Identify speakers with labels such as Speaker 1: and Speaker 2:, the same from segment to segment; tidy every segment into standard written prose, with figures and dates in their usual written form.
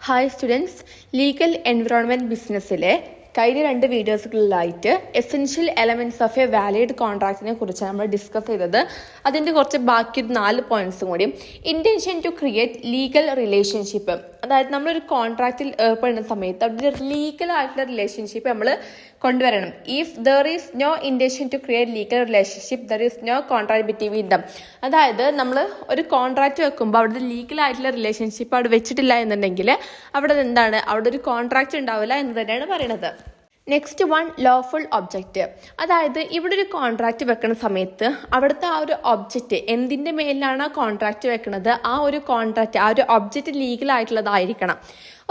Speaker 1: Hi students, legal environment ബിസിനസ്സിലെ കഴിഞ്ഞ 2 വീഡിയോസുകളിലായിട്ട് essential elements of a valid കോൺട്രാക്റ്റിനെ കുറിച്ചാണ് നമ്മൾ ഡിസ്കസ് ചെയ്തത്. അതിൻ്റെ കുറച്ച് ബാക്കി 4 പോയിന്റ്സും കൂടി. Intention to create legal relationship, അതായത് നമ്മളൊരു കോൺട്രാക്റ്റിൽ ഏർപ്പെടുന്ന സമയത്ത് അവിടെ ലീഗൽ ആയിട്ടുള്ള റിലേഷൻഷിപ്പ് നമ്മൾ കൊണ്ടുവരണം. If there is no intention to create legal relationship there is no contract between them. അതായത് നമ്മൾ ഒരു കോൺട്രാക്റ്റ് വെക്കുമ്പോൾ അവിടെ ലീഗൽ ആയിട്ടുള്ള റിലേഷൻഷിപ്പ് അവിടെ വെച്ചിട്ടില്ല എന്നുണ്ടെങ്കിൽ അവിടെ എന്താണ്, അവിടെ ഒരു കോൺട്രാക്റ്റ് ഉണ്ടാവില്ല എന്ന് തന്നെയാണ് പറയുന്നത്. Next one, lawful object. അതായത് ഇവിടെ ഒരു കോൺട്രാക്റ്റ് വെക്കുന്ന സമയത്ത് അവിടുത്തെ ആ ഒരു ഒബ്ജക്റ്റ് എന്തിൻ്റെ മേലിലാണ് ആ കോൺട്രാക്റ്റ് വെക്കുന്നത്, ആ ഒരു കോൺട്രാക്റ്റ്, ആ ഒരു ഒബ്ജക്റ്റ് ലീഗൽ ആയിട്ടുള്ളതായിരിക്കണം.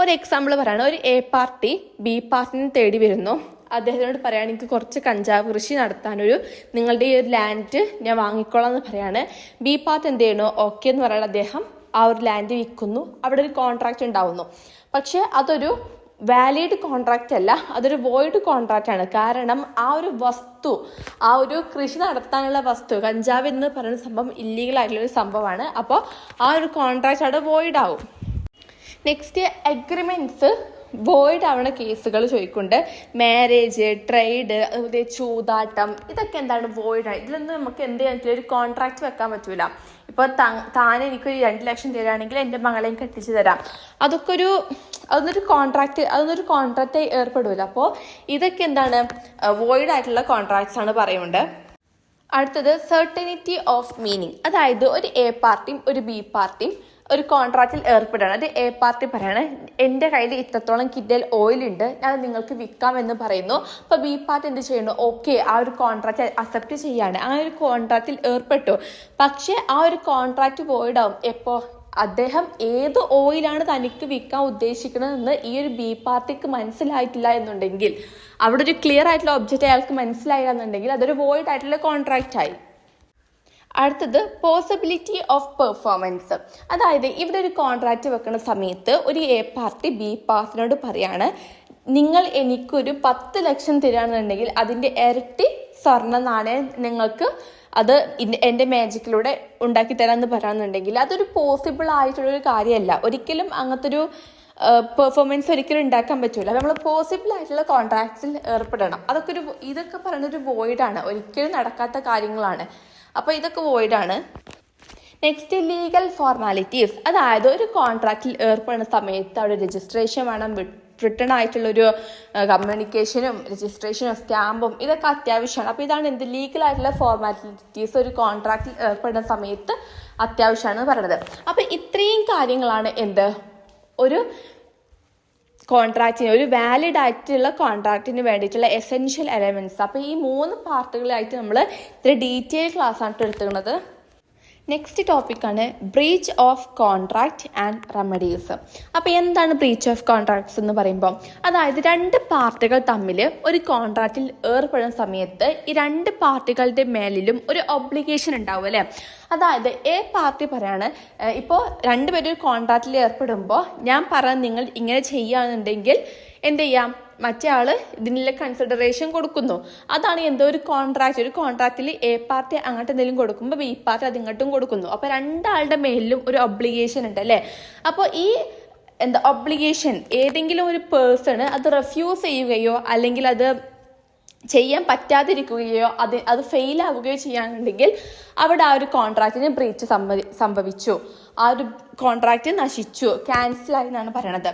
Speaker 1: ഒരു എക്സാമ്പിൾ പറയുകയാണ്, ഒരു എ പാർട്ടി ബി പാർട്ടിനെ തേടി വരുന്നു. അദ്ദേഹത്തിനോട് പറയുകയാണ്, എനിക്ക് കുറച്ച് കഞ്ചാവ് കൃഷി നടത്താനൊരു നിങ്ങളുടെ ഈ ഒരു ലാൻഡ് ഞാൻ വാങ്ങിക്കോളാം എന്ന് പറയാണ്. ബി പാർട്ടി എന്ത് ചെയ്യണു, ഓക്കെ എന്ന് പറയുന്നത് അദ്ദേഹം ആ ഒരു ലാൻഡ് വിൽക്കുന്നു. അവിടെ ഒരു കോൺട്രാക്റ്റ് ഉണ്ടാവുന്നു. പക്ഷേ അതൊരു വാലിഡ് കോൺട്രാക്റ്റ് അല്ല, അതൊരു വോയിഡ് കോൺട്രാക്റ്റ് ആണ്. കാരണം ആ ഒരു വസ്തു, ആ ഒരു കൃഷി നടത്താനുള്ള വസ്തു, കഞ്ചാവ് എന്ന് പറയുന്ന സംഭവം ഇല്ലീഗൽ ആയിട്ടുള്ളൊരു സംഭവമാണ്. അപ്പോൾ ആ ഒരു കോൺട്രാക്റ്റ് അവിടെ വോയിഡ് ആവും. നെക്സ്റ്റ്, അഗ്രിമെൻറ്റ്സ് വോയിഡ് ആവുന്ന കേസുകൾ ചോദിക്കുന്നുണ്ട്. മാരേജ്, ട്രേഡ്, അതുപോലെ ചൂതാട്ടം, ഇതൊക്കെ എന്താണ് വോയിഡാണ്. ഇതിലൊന്നും നമുക്ക് എന്ത് ചെയ്യാൻ പറ്റില്ല, ഒരു കോൺട്രാക്റ്റ് വെക്കാൻ പറ്റൂല. ഇപ്പോൾ താൻ എനിക്കൊരു 2 ലക്ഷം തരാണെങ്കിൽ എൻ്റെ മകളെയും കെട്ടിച്ച് തരാം, അതൊന്നൊരു കോൺട്രാക്റ്റ് ഏർപ്പെടില്ല. അപ്പോൾ ഇതൊക്കെ എന്താണ്, വോയിഡ് ആയിട്ടുള്ള കോൺട്രാക്ട്സ് ആണ് പറയുന്നുണ്ട്. അടുത്തത്, സെർട്ടനിറ്റി ഓഫ് മീനിങ്. അതായത് ഒരു എ പാർട്ടിയും ഒരു ബി പാർട്ടിയും ഒരു കോൺട്രാക്റ്റിൽ ഏർപ്പെടുകയാണ്. അത് എ പാർട്ടി പറയാണ്, എൻ്റെ കയ്യിൽ ഇത്രത്തോളം കിൻഡൽ ഓയിൽ ഉണ്ട്, ഞാൻ നിങ്ങൾക്ക് വിൽക്കാം എന്ന് പറയുന്നു. അപ്പോൾ ബി പാർട്ടി എന്ത് ചെയ്യുന്നു, ഓക്കെ ആ ഒരു കോൺട്രാക്റ്റ് അക്സെപ്റ്റ് ചെയ്യാണ്, ആ ഒരു കോൺട്രാക്റ്റിൽ ഏർപ്പെട്ടു. പക്ഷേ ആ ഒരു കോൺട്രാക്റ്റ് വോയിഡ് ആവും എപ്പോൾ അദ്ദേഹം ഏത് ഓയിലാണ് തനിക്ക് വിൽക്കാൻ ഉദ്ദേശിക്കുന്നതെന്ന് ഈ ഒരു ബി പാർട്ടിക്ക് മനസ്സിലായിട്ടില്ല എന്നുണ്ടെങ്കിൽ, അവിടെ ഒരു ക്ലിയർ ആയിട്ടുള്ള ഒബ്ജക്റ്റ് അയാൾക്ക് മനസ്സിലായില്ല എന്നുണ്ടെങ്കിൽ അതൊരു വോയിഡ് ആയിട്ടുള്ള കോൺട്രാക്റ്റ് ആയി. അടുത്തത്, പോസിബിലിറ്റി ഓഫ് പെർഫോമൻസ്. അതായത് ഇവിടെ ഒരു കോൺട്രാക്റ്റ് വെക്കുന്ന സമയത്ത് ഒരു എ പാർട്ടി ബി പാർട്ടിനോട് പറയാണ്, നിങ്ങൾ എനിക്കൊരു 10 ലക്ഷം തരികയാണെന്നുണ്ടെങ്കിൽ അതിൻ്റെ ഇരട്ടി സ്വർണ്ണ നാണയം നിങ്ങൾക്ക് അത് എൻ്റെ മാജിക്കിലൂടെ ഉണ്ടാക്കി തരാമെന്ന് പറയാമെന്നുണ്ടെങ്കിൽ അതൊരു പോസിബിൾ ആയിട്ടുള്ളൊരു കാര്യമല്ല. ഒരിക്കലും അങ്ങനത്തെ ഒരു പെർഫോമൻസ് ഒരിക്കലും ഉണ്ടാക്കാൻ പറ്റില്ല. നമ്മൾ പോസിബിൾ ആയിട്ടുള്ള കോൺട്രാക്ട്സിൽ ഏർപ്പെടണം. ഇതൊക്കെ പറയുന്നൊരു വോയിഡാണ്, ഒരിക്കലും നടക്കാത്ത കാര്യങ്ങളാണ്. അപ്പോൾ ഇതൊക്കെ വോയിഡാണ്. Next, legal formalities. അതായത് ഒരു കോൺട്രാക്റ്റിൽ ഏർപ്പെടുന്ന സമയത്ത് അവിടെ രജിസ്ട്രേഷൻ വേണം, റിട്ടേൺ ആയിട്ടുള്ളൊരു കമ്മ്യൂണിക്കേഷനും രജിസ്ട്രേഷനും സ്റ്റാമ്പും ഇതൊക്കെ അത്യാവശ്യമാണ്. അപ്പോൾ ഇതാണ് എന്ത്, ലീഗൽ ആയിട്ടുള്ള ഫോർമാലിറ്റീസ് ഒരു കോൺട്രാക്റ്റിൽ ഏർപ്പെടുന്ന സമയത്ത് അത്യാവശ്യമാണെന്ന് പറയുന്നത്. അപ്പോൾ ഇത്രയും കാര്യങ്ങളാണ് എന്ത്, ഒരു കോൺട്രാക്റ്റിന്, ഒരു വാലിഡ് ആയിട്ടുള്ള കോൺട്രാക്റ്റിന് വേണ്ടിയിട്ടുള്ള എസെൻഷ്യൽ എലമെൻറ്റ്സ്. അപ്പോൾ ഈ 3 പാർട്ടുകളായിട്ട് നമ്മൾ ഇത്ര ഡീറ്റെയിൽ ക്ലാസ് ആണ് എടുത്തുന്നത്. നെക്സ്റ്റ് ടോപ്പിക്കാണ് breach of contract and remedies. അപ്പോൾ എന്താണ് ബ്രീച്ച് ഓഫ് കോൺട്രാക്ട്സ് എന്ന് പറയുമ്പോൾ, അതായത് 2 പാർട്ടികൾ തമ്മിൽ ഒരു കോൺട്രാക്റ്റിൽ ഏർപ്പെടുന്ന സമയത്ത് ഈ 2 പാർട്ടികളുടെ മേലിലും ഒരു ഒബ്ലിഗേഷൻ ഉണ്ടാവും അല്ലേ. അതായത് എ പാർട്ടി പറയാണ്, ഇപ്പോൾ 2 പേരും ഒരു കോൺട്രാക്റ്റിൽ ഏർപ്പെടുമ്പോൾ ഞാൻ പറഞ്ഞ നിങ്ങൾ ഇങ്ങനെ ചെയ്യുകയാണെന്നുണ്ടെങ്കിൽ എന്ത് ചെയ്യാം, മറ്റേ ആൾ ഇതിനുള്ള കൺസിഡറേഷൻ കൊടുക്കുന്നു. അതാണ് എന്തോ ഒരു കോൺട്രാക്റ്റിൽ എ പാർട്ടി അങ്ങോട്ട് എന്തെങ്കിലും കൊടുക്കുമ്പോൾ ബി പാർട്ടി അത് ഇങ്ങോട്ടും കൊടുക്കുന്നു. അപ്പോൾ 2 ആളുടെ മേലിലും ഒരു ഒബ്ലിഗേഷൻ ഉണ്ട് അല്ലേ. അപ്പോൾ ഈ ഒബ്ലിഗേഷൻ ഏതെങ്കിലും ഒരു പേഴ്സൺ അത് റെഫ്യൂസ് ചെയ്യുകയോ അല്ലെങ്കിൽ അത് ചെയ്യാൻ പറ്റാതിരിക്കുകയോ അത് ഫെയിൽ ആവുകയോ ചെയ്യാനുണ്ടെങ്കിൽ അവിടെ ആ ഒരു കോൺട്രാക്റ്റിന് ബ്രീച്ച് സംഭവിച്ചു, ആ ഒരു കോൺട്രാക്റ്റ് നശിച്ചു, ക്യാൻസലായി എന്നാണ് പറയണത്.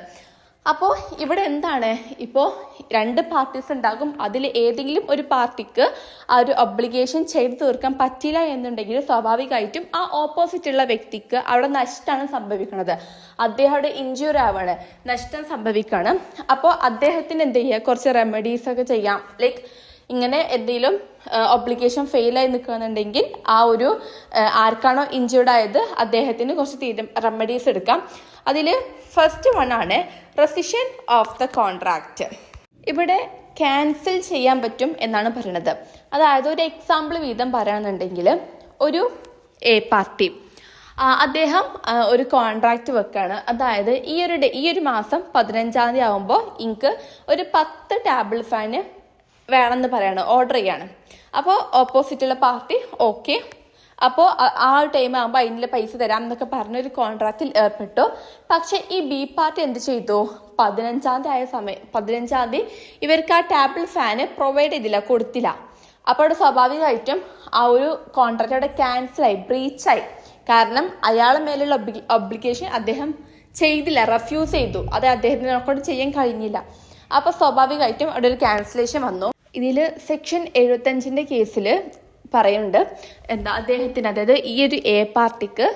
Speaker 1: അപ്പോൾ ഇവിടെ എന്താണ്, ഇപ്പോൾ 2 പാർട്ടീസ് ഉണ്ടാകും, അതിൽ ഏതെങ്കിലും ഒരു പാർട്ടിക്ക് ആ ഒരു ഒബ്ലിഗേഷൻ ചെയ്തു തീർക്കാൻ പറ്റില്ല എന്നുണ്ടെങ്കിൽ സ്വാഭാവികമായിട്ടും ആ ഓപ്പോസിറ്റുള്ള വ്യക്തിക്ക് അവിടെ നഷ്ടമാണ് സംഭവിക്കുന്നത്. അദ്ദേഹം അവിടെ ഇഞ്ചുറി ആവാണ്, നഷ്ടം സംഭവിക്കുകയാണ്. അപ്പോൾ അദ്ദേഹത്തിന് എന്ത് ചെയ്യുക, കുറച്ച് റെമഡീസ് ഒക്കെ ചെയ്യാം. ലൈക്ക് ഇങ്ങനെ എന്തെങ്കിലും ഒബ്ലിഗേഷൻ ഫെയിലായി നിൽക്കുകയെന്നുണ്ടെങ്കിൽ ആ ഒരു ആർക്കാണോ ഇഞ്ചേർഡ് ആയത് അദ്ദേഹത്തിന് കുറച്ച് റെമഡീസ് എടുക്കാം. അതിൽ ഫസ്റ്റ് വൺ ആണ് റെസിഷൻ ഓഫ് ദ കോൺട്രാക്റ്റ്. ഇവിടെ ക്യാൻസൽ ചെയ്യാൻ പറ്റും എന്നാണ് പറയുന്നത്. അതായത് ഒരു എക്സാമ്പിൾ വീതം പറയുകയാണെന്നുണ്ടെങ്കിൽ, ഒരു എ പാർട്ടി അദ്ദേഹം ഒരു കോൺട്രാക്റ്റ് വെക്കുകയാണ്. അതായത് ഈ ഒരു മാസം 15-ാം തീയതി ആകുമ്പോൾ എനിക്ക് ഒരു 10 ടേബിൾ ഫാന് വേണമെന്ന് പറയാണ്, ഓർഡർ ചെയ്യാണ്. അപ്പോൾ ഓപ്പോസിറ്റുള്ള പാർട്ടി ഓക്കെ അപ്പോൾ ആ ഒരു ടൈം ആകുമ്പോൾ അതിനുള്ള പൈസ തരാം എന്നൊക്കെ പറഞ്ഞൊരു കോൺട്രാക്റ്റിൽ ഏർപ്പെട്ടു. പക്ഷെ ഈ ബി പാർട്ടി എന്ത് ചെയ്തു? 15 തീയതി ഇവർക്ക് ആ ടേബിൾ ഫാന് പ്രൊവൈഡ് ചെയ്തില്ല, കൊടുത്തില്ല. അപ്പോൾ അവിടെ സ്വാഭാവികമായിട്ടും ആ ഒരു കോൺട്രാക്റ്റ് അവിടെ ക്യാൻസലായി, ബ്രീച്ചായി. കാരണം അയാളുടെ മേലുള്ള ഒബ്ലിഗേഷൻ അദ്ദേഹം ചെയ്തില്ല, റെഫ്യൂസ് ചെയ്തു. അത് അദ്ദേഹത്തിനെ കൊണ്ട് ചെയ്യാൻ കഴിഞ്ഞില്ല. അപ്പോൾ സ്വാഭാവികമായിട്ടും അവിടെ ഒരു ക്യാൻസലേഷൻ വന്നു. ഇതിൽ സെക്ഷൻ 75 കേസിൽ പറയുന്നുണ്ട് അദ്ദേഹത്തിന്, അതായത് ഈ ഒരു എ പാർട്ടിക്ക്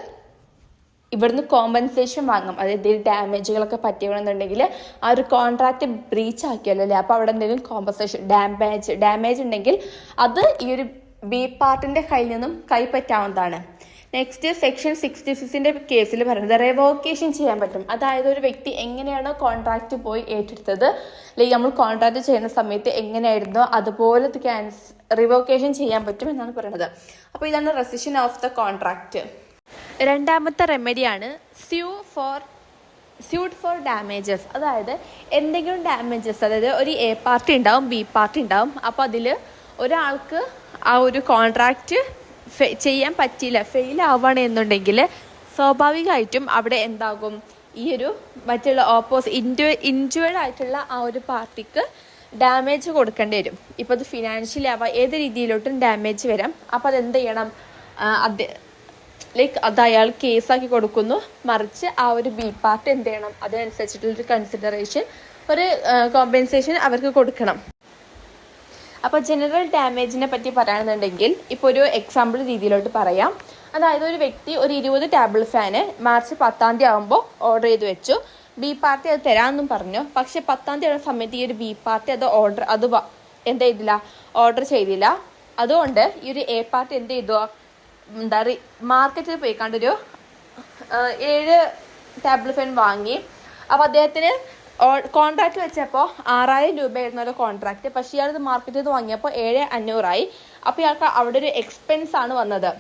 Speaker 1: ഇവിടുന്ന് കോമ്പൻസേഷൻ വാങ്ങും. അതായത് ഡാമേജുകളൊക്കെ പറ്റിയണമെന്നുണ്ടെങ്കിൽ ആ ഒരു കോൺട്രാക്റ്റ് ബ്രീച്ച് ആക്കിയല്ലോ അല്ലേ, അപ്പോൾ അവിടെ എന്തെങ്കിലും കോമ്പൻസേഷൻ ഡാമേജ് ഉണ്ടെങ്കിൽ അത് ഈ ഒരു ബി പാർട്ടിൻ്റെ കയ്യിൽ നിന്നും കൈപ്പറ്റാവുന്നതാണ്. നെക്സ്റ്റ് സെക്ഷൻ 66 കേസിൽ പറയുന്നത് റെവോക്കേഷൻ ചെയ്യാൻ പറ്റും. അതായത് ഒരു വ്യക്തി എങ്ങനെയാണോ കോൺട്രാക്റ്റ് പോയി ഏറ്റെടുത്തത്, അല്ലെങ്കിൽ നമ്മൾ കോൺട്രാക്റ്റ് ചെയ്യുന്ന സമയത്ത് എങ്ങനെയായിരുന്നോ അതുപോലെ റിവോക്കേഷൻ ചെയ്യാൻ പറ്റും എന്നാണ് പറയുന്നത്. അപ്പോൾ ഇതാണ് റെസിഷൻ ഓഫ് ദ കോൺട്രാക്റ്റ്. രണ്ടാമത്തെ റെമഡിയാണ് സ്യൂട്ട് ഫോർ ഡാമേജസ്. അതായത് എന്തെങ്കിലും ഡാമേജസ്, അതായത് ഒരു എ പാർട്ടി ഉണ്ടാവും, ബി പാർട്ടി ഉണ്ടാവും. അപ്പോൾ അതിൽ ഒരാൾക്ക് ആ ഒരു കോൺട്രാക്റ്റ് ചെയ്യാൻ പറ്റിയില്ല, ഫെയിൽ ആവുകയാണ് എന്നുണ്ടെങ്കിൽ സ്വാഭാവികമായിട്ടും അവിടെ എന്താകും? ഈ ഒരു മറ്റുള്ള ഇൻജുവേർഡ് ആയിട്ടുള്ള ആ ഒരു പാർട്ടിക്ക് ഡാമേജ് കൊടുക്കേണ്ടി വരും. ഇപ്പോൾ അത് ഫിനാൻഷ്യലി ആവാം, ഏത് രീതിയിലോട്ടും ഡാമേജ് വരാം. അപ്പോൾ അതെന്ത് ചെയ്യണം? അത് അയാൾ കേസാക്കി കൊടുക്കുന്നു. മറിച്ച് ആ ഒരു ബി പാർട്ടി എന്ത് ചെയ്യണം? അതിനനുസരിച്ചിട്ടുള്ളൊരു കൺസിഡറേഷൻ, ഒരു കോമ്പൻസേഷൻ അവർക്ക് കൊടുക്കണം. അപ്പോൾ ജനറൽ ഡാമേജിനെ പറ്റി പറയുകയാണെന്നുണ്ടെങ്കിൽ ഇപ്പോൾ ഒരു എക്സാമ്പിൾ രീതിയിലോട്ട് പറയാം. അതായത് ഒരു വ്യക്തി ഒരു 20 ടേബിൾ ഫാന് മാർച്ച് 10 ആകുമ്പോൾ ഓർഡർ ചെയ്ത് വെച്ചു. ബി പാർട്ടി അത് തരാമെന്നും പറഞ്ഞു. പക്ഷെ 10 ആവുന്ന സമയത്ത് ഈ ഒരു ബി പാർട്ടി അത് എന്ത് ചെയ്തില്ല? ഓർഡർ ചെയ്തില്ല. അതുകൊണ്ട് ഈ ഒരു എ പാർട്ടി എന്ത് ചെയ്തു? മാർക്കറ്റിൽ പോയിക്കാണ്ടൊരു 7 ടേബിൾ ഫാൻ വാങ്ങി. അപ്പോൾ അദ്ദേഹത്തിന് കോൺട്രാക്ട് വെച്ചപ്പോൾ 6000 രൂപയായിരുന്നു ഒരു കോൺട്രാക്ട്. പക്ഷേ ഇയാൾ മാർക്കറ്റിൽ നിന്ന് വാങ്ങിയപ്പോൾ 7500 അപ്പോൾ ഇയാൾക്ക് അവിടെ ഒരു എക്സ്പെൻസ് ആണ് വന്നത്,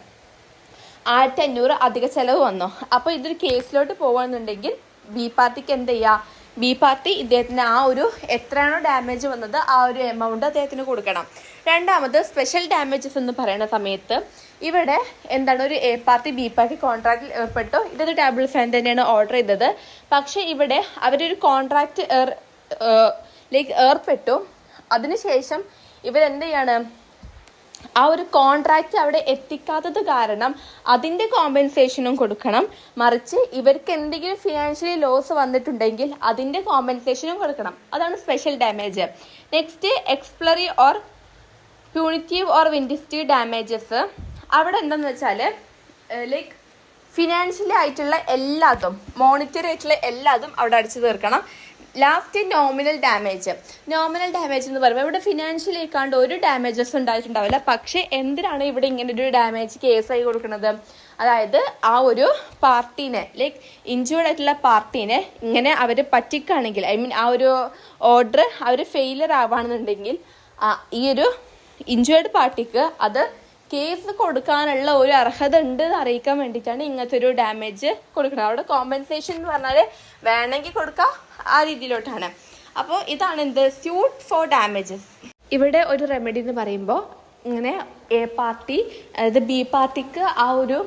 Speaker 1: 1500 അധിക ചെലവ് വന്നു. അപ്പോൾ ഇതൊരു കേസിലോട്ട് പോകുകയാണെന്നുണ്ടെങ്കിൽ ബി പാർട്ടിക്ക് എന്ത് ചെയ്യുക? ബി പാർട്ടി ഇദ്ദേഹത്തിന് ആ ഒരു എത്രയാണോ ഡാമേജ് വന്നത് ആ ഒരു എമൗണ്ട് അദ്ദേഹത്തിന് കൊടുക്കണം. രണ്ടാമത് സ്പെഷ്യൽ ഡാമേജസ് എന്ന് പറയുന്ന സമയത്ത് ഇവിടെ എന്താണ്? ഒരു എ പാർട്ടി ബി പാർട്ടി കോൺട്രാക്റ്റിൽ ഏർപ്പെട്ടു. ഇതൊരു ടേബിൾ ഫാൻ തന്നെയാണ് ഓർഡർ ചെയ്തത്. പക്ഷേ ഇവിടെ അവരൊരു കോൺട്രാക്റ്റ് ഏർപ്പെട്ടു. അതിനുശേഷം ഇവരെന്ത് ചെയ്യാണ്? ആ ഒരു കോൺട്രാക്റ്റ് അവിടെ എത്തിക്കാത്തത് കാരണം അതിൻ്റെ കോമ്പൻസേഷനും കൊടുക്കണം. മറിച്ച് ഇവർക്ക് എന്തെങ്കിലും ഫിനാൻഷ്യലി ലോസ് വന്നിട്ടുണ്ടെങ്കിൽ അതിൻ്റെ കോമ്പൻസേഷനും കൊടുക്കണം. അതാണ് special damage. Next exemplary or punitive or vindictive damages. അവിടെ എന്താണെന്ന് വെച്ചാൽ ഫിനാൻഷ്യലി ആയിട്ടുള്ള എല്ലാതും, മോണിറ്ററി ആയിട്ടുള്ള എല്ലാതും അവിടെ അടിച്ചു തീർക്കണം. ലാസ്റ്റ് നോമിനൽ ഡാമേജ് എന്ന് പറയുമ്പോൾ ഇവിടെ ഫിനാൻഷ്യലി ആയിക്കാണ്ട് ഒരു ഡാമേജസ് ഉണ്ടായിട്ടുണ്ടാവില്ല. പക്ഷേ എന്തിനാണ് ഇവിടെ ഇങ്ങനെ ഒരു ഡാമേജ് കേസായി കൊടുക്കുന്നത്? അതായത് ആ ഒരു പാർട്ടീനെ ഇൻജുവേർഡ് ആയിട്ടുള്ള പാർട്ടീനെ ഇങ്ങനെ അവർ പറ്റിക്കുകയാണെങ്കിൽ, ആ ഒരു ഓർഡർ അവർ ഫെയിലിയർ ആവുകയാണെന്നുണ്ടെങ്കിൽ ഈ ഒരു ഇൻജുവേർഡ് പാർട്ടിക്ക് അത് കേസ് കൊടുക്കാനുള്ള ഒരു അർഹത ഉണ്ട് എന്ന് അറിയിക്കാൻ വേണ്ടിയിട്ടാണ് ഇങ്ങനത്തെ ഒരു ഡാമേജ് കൊടുക്കുന്നത്. അവിടെ കോമ്പൻസേഷൻ എന്ന് പറഞ്ഞാൽ വേണമെങ്കിൽ കൊടുക്കാം, ആ രീതിയിലോട്ടാണ്. അപ്പോൾ ഇതാണ് സ്യൂട്ട് ഫോർ ഡാമേജസ്. ഇവിടെ ഒരു റെമഡി എന്ന് പറയുമ്പോൾ ഇങ്ങനെ എ പാർട്ടി, അതായത് ബി പാർട്ടിക്ക് ആ ഒരു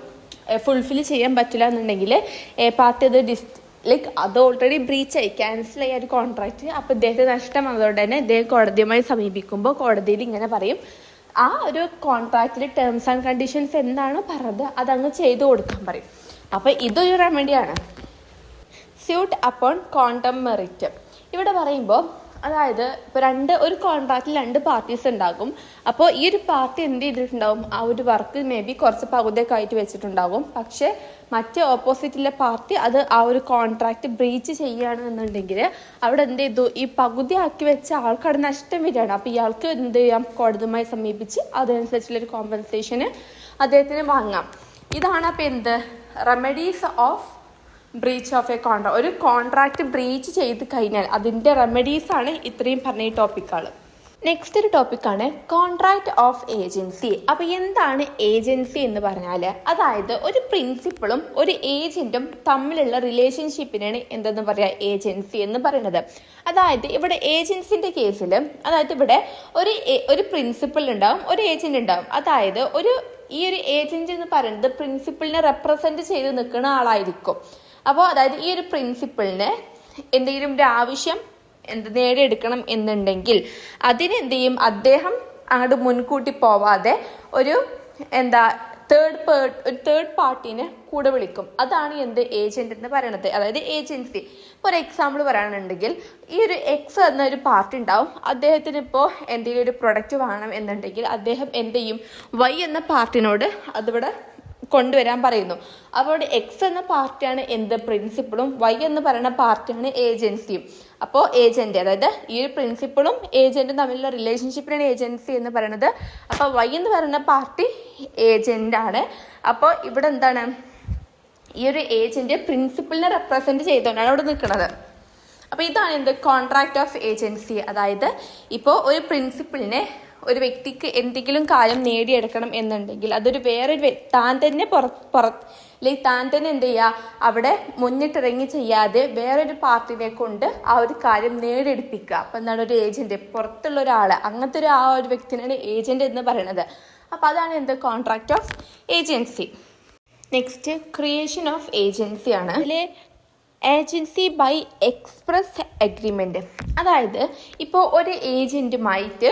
Speaker 1: ഫുൾഫിൽ ചെയ്യാൻ പറ്റില്ല എന്നുണ്ടെങ്കിൽ എ പാർട്ടി അത് ഓൾറെഡി ബ്രീച്ചായി, ക്യാൻസൽ ആയ ഒരു കോൺട്രാക്റ്റ്. അപ്പോൾ ഇദ്ദേഹത്തെ നഷ്ടം വന്നതുകൊണ്ട് തന്നെ ഇദ്ദേഹം കോടതിയുമായി സമീപിക്കുമ്പോൾ കോടതിയിൽ ഇങ്ങനെ പറയും, ആ ഒരു കോൺട്രാക്റ്റിൽ ടേംസ് ആൻഡ് കണ്ടീഷൻസ് എന്താണോ പറഞ്ഞത് അതങ്ങ് ചെയ്തു കൊടുക്കാൻ പറയും. അപ്പോൾ ഇതൊരു റെമഡിയാണ്. Suit upon quantum meruit. ഇവിടെ പറയുമ്പോൾ അതായത് ഇപ്പോൾ ഒരു കോൺട്രാക്റ്റിൽ 2 പാർട്ടീസ് ഉണ്ടാകും. അപ്പോൾ ഈ ഒരു പാർട്ടി എന്ത് ചെയ്തിട്ടുണ്ടാവും? ആ ഒരു വർക്ക് മേ ബി കുറച്ച് പകുതിയൊക്കെ ആയിട്ട് വെച്ചിട്ടുണ്ടാകും. പക്ഷേ മറ്റേ ഓപ്പോസിറ്റിലെ പാർട്ടി അത് ആ ഒരു കോൺട്രാക്റ്റ് ബ്രീച്ച് ചെയ്യുകയാണെന്നുണ്ടെങ്കിൽ അവിടെ എന്ത് ചെയ്തു? ഈ പകുതി ആക്കി വെച്ച ആൾക്കവിടെ നഷ്ടം വരികയാണ്. അപ്പോൾ ഇയാൾക്ക് എന്ത് ചെയ്യാം? കോടതിയുമായി സമീപിച്ച് അതനുസരിച്ചുള്ളൊരു കോമ്പൻസേഷന് അദ്ദേഹത്തിന് വാങ്ങാം. ഇതാണ് അപ്പോൾ remedies of breach of a contract. ഒരു കോൺട്രാക്റ്റ് ബ്രീച്ച് ചെയ്ത് കഴിഞ്ഞാൽ അതിൻ്റെ റെമഡീസാണ് ഇത്രയും പറഞ്ഞ ഈ ടോപ്പിക്കുകൾ. നെക്സ്റ്റ് ഒരു ടോപ്പിക്കാണ് കോൺട്രാക്റ്റ് ഓഫ് ഏജൻസി. അപ്പോൾ എന്താണ് ഏജൻസി എന്ന് പറഞ്ഞാൽ, അതായത് ഒരു പ്രിൻസിപ്പളും ഒരു ഏജൻറ്റും തമ്മിലുള്ള റിലേഷൻഷിപ്പിനാണ് എന്തെന്ന് പറയുക? ഏജൻസി എന്ന് പറയുന്നത്. അതായത് ഇവിടെ ഏജൻസിൻ്റെ കേസിൽ, അതായത് ഇവിടെ ഒരു പ്രിൻസിപ്പൽ ഉണ്ടാവും, ഒരു ഏജൻറ് ഉണ്ടാവും. അതായത് ഒരു ഈ ഒരു ഏജന്റ് എന്ന് പറയുന്നത് പ്രിൻസിപ്പിളിനെ റെപ്രസെന്റ് ചെയ്ത് നിൽക്കുന്ന ആളായിരിക്കും. അപ്പോൾ അതായത് ഈ ഒരു പ്രിൻസിപ്പിളിന് എന്തെങ്കിലും ഒരു ആവശ്യം നേടിയെടുക്കണം എന്നുണ്ടെങ്കിൽ അതിനെന്ത് ചെയ്യും, അദ്ദേഹം അങ്ങോട്ട് മുൻകൂട്ടി പോവാതെ ഒരു തേർഡ് പാർട്ടീനെ കൂടെ വിളിക്കും. അതാണ് ഏജന്റ് എന്ന് പറയുന്നത്, അതായത് ഏജൻസി. ഒരു എക്സാമ്പിൾ പറയുകയാണെന്നുണ്ടെങ്കിൽ ഈ ഒരു എക്സ് എന്ന ഒരു പാർട്ടി ഉണ്ടാവും. അദ്ദേഹത്തിന് ഇപ്പോൾ എന്തെങ്കിലും ഒരു പ്രൊഡക്റ്റ് വാങ്ങണം എന്നുണ്ടെങ്കിൽ അദ്ദേഹം എന്ത് ചെയ്യും, വൈ എന്ന പാർട്ടിനോട് അതിവിടെ കൊണ്ടുവരാൻ പറയുന്നു. അപ്പോൾ എക്സ് എന്ന പാർട്ടിയാണ് പ്രിൻസിപ്പിളും, വൈ എന്ന് പറയുന്ന പാർട്ടിയാണ് ഏജൻസിയും. അപ്പോൾ ഏജന്റ്, അതായത് ഈ ഒരു പ്രിൻസിപ്പിളും ഏജന്റും തമ്മിലുള്ള റിലേഷൻഷിപ്പിനാണ് ഏജൻസി എന്ന് പറയുന്നത്. അപ്പോൾ വൈ എന്ന് പറയുന്ന പാർട്ടി ഏജന്റ് ആണ്. അപ്പോൾ ഇവിടെ എന്താണ്, ഈ ഒരു ഏജന്റ് പ്രിൻസിപ്പിളിനെ റെപ്രസെന്റ് ചെയ്തുകൊണ്ടാണ് അവിടെ നിൽക്കുന്നത്. അപ്പോൾ ഇതാണ് കോൺട്രാക്ട് ഓഫ് ഏജൻസി. അതായത് ഇപ്പോൾ ഒരു പ്രിൻസിപ്പിളിനെ ഒരു വ്യക്തിക്ക് എന്തെങ്കിലും കാര്യം നേടിയെടുക്കണം എന്നുണ്ടെങ്കിൽ അതൊരു വേറൊരു താൻ തന്നെ താൻ തന്നെ എന്ത് ചെയ്യുക, അവിടെ മുന്നിട്ടിറങ്ങി ചെയ്യാതെ വേറൊരു പാർട്ടിനെ കൊണ്ട് ആ ഒരു കാര്യം നേടിയെടുപ്പിക്കുക. അപ്പം എന്താണ് ഒരു ഏജന്റ്, പുറത്തുള്ള ഒരാൾ, അങ്ങനത്തെ ആ ഒരു വ്യക്തിനാണ് ഏജന്റ് എന്ന് പറയുന്നത്. അപ്പം അതാണ് contract of agency. Next creation of agency ആണ്. അതിലെ ഏജൻസി ബൈ എക്സ്പ്രസ് അഗ്രിമെന്റ്. അതായത് ഇപ്പോൾ ഒരു ഏജന്റുമായിട്ട്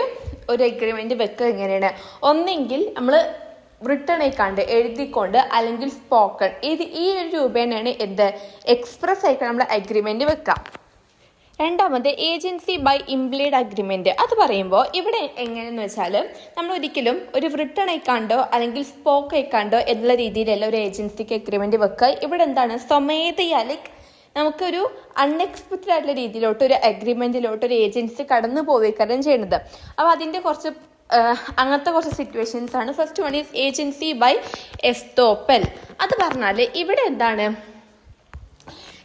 Speaker 1: ഒരു അഗ്രിമെന്റ് വെക്കുക എങ്ങനെയാണ്, ഒന്നെങ്കിൽ നമ്മൾ റിട്ടേൺ ആയിക്കാണ്ട് എഴുതിക്കൊണ്ട് അല്ലെങ്കിൽ സ്പോക്കൺ ഈ ഒരു രൂപേണയാണ് എക്സ്പ്രസ് ആയിക്കാണ്ട് നമ്മൾ അഗ്രിമെന്റ് വെക്കുക. രണ്ടാമത് ഏജൻസി ബൈ ഇംപ്ലീഡ് അഗ്രിമെന്റ്. അത് പറയുമ്പോൾ ഇവിടെ എങ്ങനെയെന്ന് വെച്ചാൽ നമ്മൾ ഒരിക്കലും ഒരു റിട്ടേൺ ആയിക്കാണ്ടോ അല്ലെങ്കിൽ സ്പോക്ക് ആയിക്കാണ്ടോ എന്നുള്ള രീതിയിലല്ല ഒരു ഏജൻസിക്ക് അഗ്രിമെന്റ് വെക്കുക. ഇവിടെ എന്താണ്, സ്വമേധയാ നമുക്കൊരു അൺഎക്സ്പെക്റ്റഡ് ആയിട്ടുള്ള രീതിയിലോട്ട് ഒരു അഗ്രിമെന്റിലോട്ട് ഒരു ഏജൻസി കടന്നു പോവുകയാണ് ചെയ്യുന്നത്. അപ്പോൾ അതിൻ്റെ അങ്ങനത്തെ കുറച്ച് സിറ്റുവേഷൻസ് ആണ്. First one is agency by estoppel. അത് പറഞ്ഞാൽ ഇവിടെ എന്താണ്,